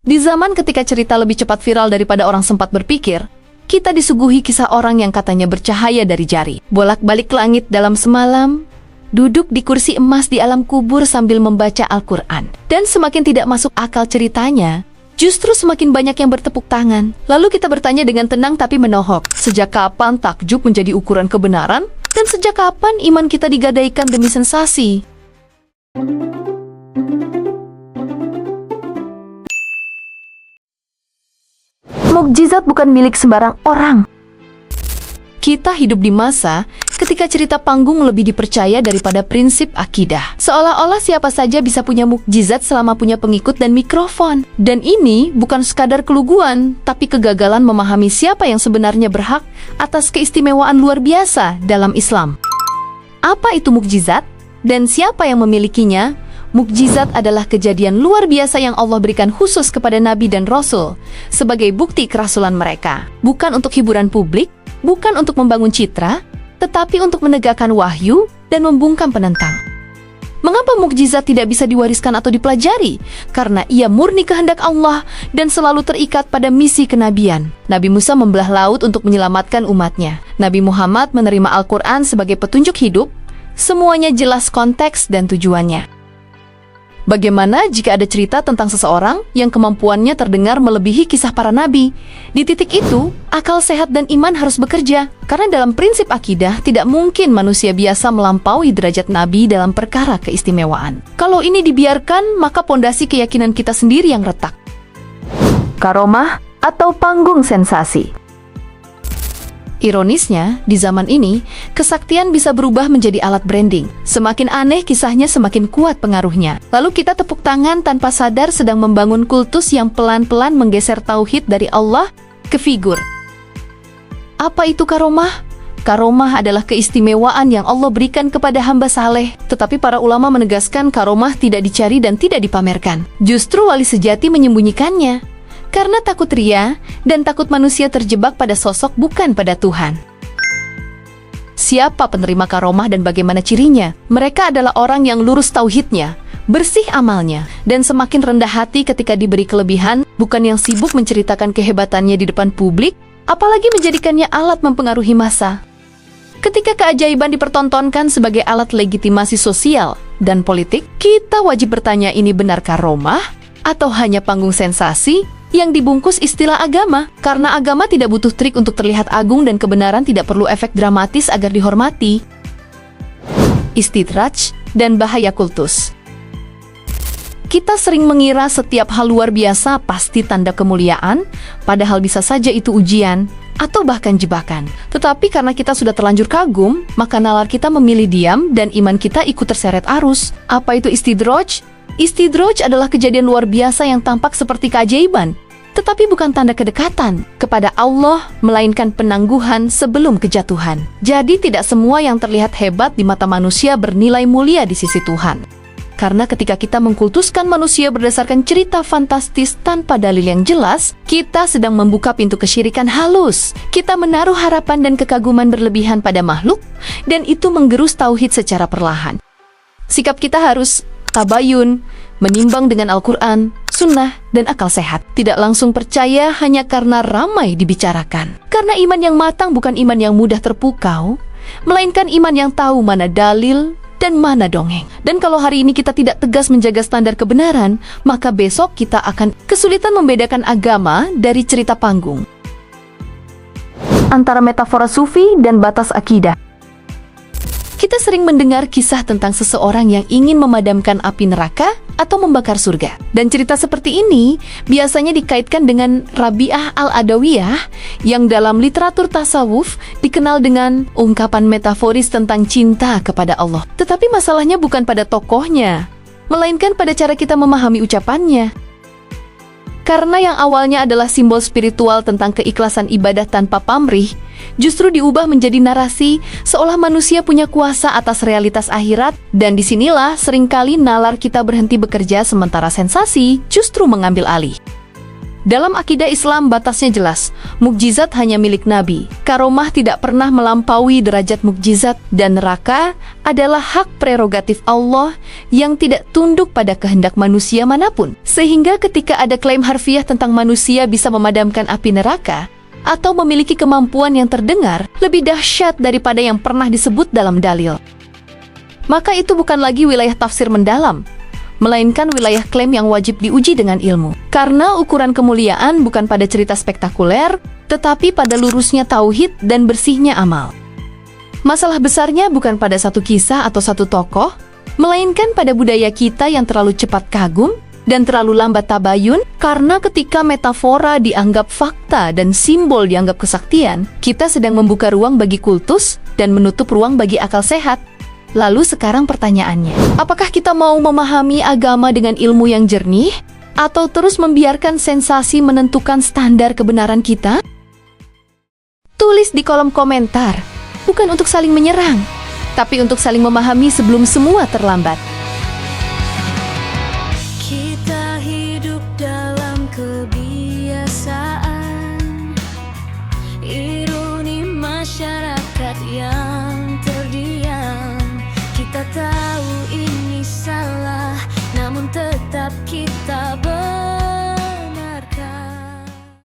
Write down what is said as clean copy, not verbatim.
Di zaman ketika cerita lebih cepat viral daripada orang sempat berpikir, kita disuguhi kisah orang yang katanya bercahaya dari jari, bolak-balik langit dalam semalam, duduk di kursi emas di alam kubur sambil membaca Al-Quran. Dan semakin tidak masuk akal ceritanya, justru semakin banyak yang bertepuk tangan. Lalu kita bertanya dengan tenang tapi menohok, sejak kapan takjub menjadi ukuran kebenaran? Dan sejak kapan iman kita digadaikan demi sensasi? Mukjizat bukan milik sembarang orang. Kita hidup di masa ketika cerita panggung lebih dipercaya daripada prinsip akidah. Seolah-olah siapa saja bisa punya mukjizat selama punya pengikut dan mikrofon. Dan ini bukan sekadar keluguan, tapi kegagalan memahami siapa yang sebenarnya berhak atas keistimewaan luar biasa dalam Islam. Apa itu mukjizat? Dan siapa yang memilikinya? Mukjizat adalah kejadian luar biasa yang Allah berikan khusus kepada Nabi dan Rasul sebagai bukti kerasulan mereka. Bukan untuk hiburan publik, bukan untuk membangun citra, tetapi untuk menegakkan wahyu dan membungkam penentang. Mengapa mukjizat tidak bisa diwariskan atau dipelajari? Karena ia murni kehendak Allah dan selalu terikat pada misi kenabian. Nabi Musa membelah laut untuk menyelamatkan umatnya. Nabi Muhammad menerima Al-Quran sebagai petunjuk hidup. Semuanya jelas konteks dan tujuannya. Bagaimana jika ada cerita tentang seseorang yang kemampuannya terdengar melebihi kisah para nabi? Di titik itu, akal sehat dan iman harus bekerja. Karena dalam prinsip akidah, tidak mungkin manusia biasa melampaui derajat nabi dalam perkara keistimewaan. Kalau ini dibiarkan, maka pondasi keyakinan kita sendiri yang retak. Karomah atau panggung sensasi. Ironisnya, di zaman ini, kesaktian bisa berubah menjadi alat branding. Semakin aneh kisahnya, semakin kuat pengaruhnya. Lalu kita tepuk tangan tanpa sadar sedang membangun kultus yang pelan-pelan menggeser tauhid dari Allah ke figur. Apa itu karomah? Karomah adalah keistimewaan yang Allah berikan kepada hamba saleh. Tetapi para ulama menegaskan karomah tidak dicari dan tidak dipamerkan. Justru wali sejati menyembunyikannya. Karena takut ria dan takut manusia terjebak pada sosok bukan pada Tuhan. Siapa penerima karomah dan bagaimana cirinya? Mereka adalah orang yang lurus tauhidnya, bersih amalnya, dan semakin rendah hati ketika diberi kelebihan, bukan yang sibuk menceritakan kehebatannya di depan publik, apalagi menjadikannya alat mempengaruhi massa. Ketika keajaiban dipertontonkan sebagai alat legitimasi sosial dan politik, kita wajib bertanya, ini benar karomah atau hanya panggung sensasi yang dibungkus istilah agama? Karena agama tidak butuh trik untuk terlihat agung dan kebenaran tidak perlu efek dramatis agar dihormati. Istidraj dan bahaya kultus. Kita sering mengira setiap hal luar biasa pasti tanda kemuliaan, padahal bisa saja itu ujian atau bahkan jebakan. Tetapi karena kita sudah terlanjur kagum, maka nalar kita memilih diam dan iman kita ikut terseret arus. Apa itu istidraj? Istidraj adalah kejadian luar biasa yang tampak seperti keajaiban, tetapi bukan tanda kedekatan kepada Allah, melainkan penangguhan sebelum kejatuhan. Jadi tidak semua yang terlihat hebat di mata manusia bernilai mulia di sisi Tuhan. Karena ketika kita mengkultuskan manusia berdasarkan cerita fantastis tanpa dalil yang jelas, kita sedang membuka pintu kesyirikan halus. Kita menaruh harapan dan kekaguman berlebihan pada makhluk, dan itu menggerus tauhid secara perlahan. Sikap kita harus tabayun, menimbang dengan Al-Quran, sunnah, dan akal sehat. Tidak langsung percaya hanya karena ramai dibicarakan. Karena iman yang matang bukan iman yang mudah terpukau, melainkan iman yang tahu mana dalil dan mana dongeng. Dan kalau hari ini kita tidak tegas menjaga standar kebenaran, maka besok kita akan kesulitan membedakan agama dari cerita panggung. Antara metafora sufi dan batas akidah. Kita sering mendengar kisah tentang seseorang yang ingin memadamkan api neraka atau membakar surga. Dan cerita seperti ini biasanya dikaitkan dengan Rabi'ah Al-Adawiyah yang dalam literatur tasawuf dikenal dengan ungkapan metaforis tentang cinta kepada Allah. Tetapi masalahnya bukan pada tokohnya, melainkan pada cara kita memahami ucapannya. Karena yang awalnya adalah simbol spiritual tentang keikhlasan ibadah tanpa pamrih, justru diubah menjadi narasi seolah manusia punya kuasa atas realitas akhirat, dan disinilah seringkali nalar kita berhenti bekerja sementara sensasi justru mengambil alih. Dalam akidah Islam batasnya jelas, Mukjizat hanya milik Nabi. Karomah tidak pernah melampaui derajat mukjizat, dan neraka adalah hak prerogatif Allah yang tidak tunduk pada kehendak manusia manapun. Sehingga ketika ada klaim harfiah tentang manusia bisa memadamkan api neraka, atau memiliki kemampuan yang terdengar lebih dahsyat daripada yang pernah disebut dalam dalil, maka itu bukan lagi wilayah tafsir mendalam, melainkan wilayah klaim yang wajib diuji dengan ilmu. Karena ukuran kemuliaan bukan pada cerita spektakuler, tetapi pada lurusnya tauhid dan bersihnya amal. Masalah besarnya bukan pada satu kisah atau satu tokoh, melainkan pada budaya kita yang terlalu cepat kagum dan terlalu lambat tabayun. Karena ketika metafora dianggap fakta dan simbol dianggap kesaktian, kita sedang membuka ruang bagi kultus dan menutup ruang bagi akal sehat. Lalu sekarang pertanyaannya, apakah kita mau memahami agama dengan ilmu yang jernih, atau terus membiarkan sensasi menentukan standar kebenaran kita? Tulis di kolom komentar, bukan untuk saling menyerang, tapi untuk saling memahami sebelum semua terlambat. Kita hidup dalam kebiasaan, ironi masyarakat yang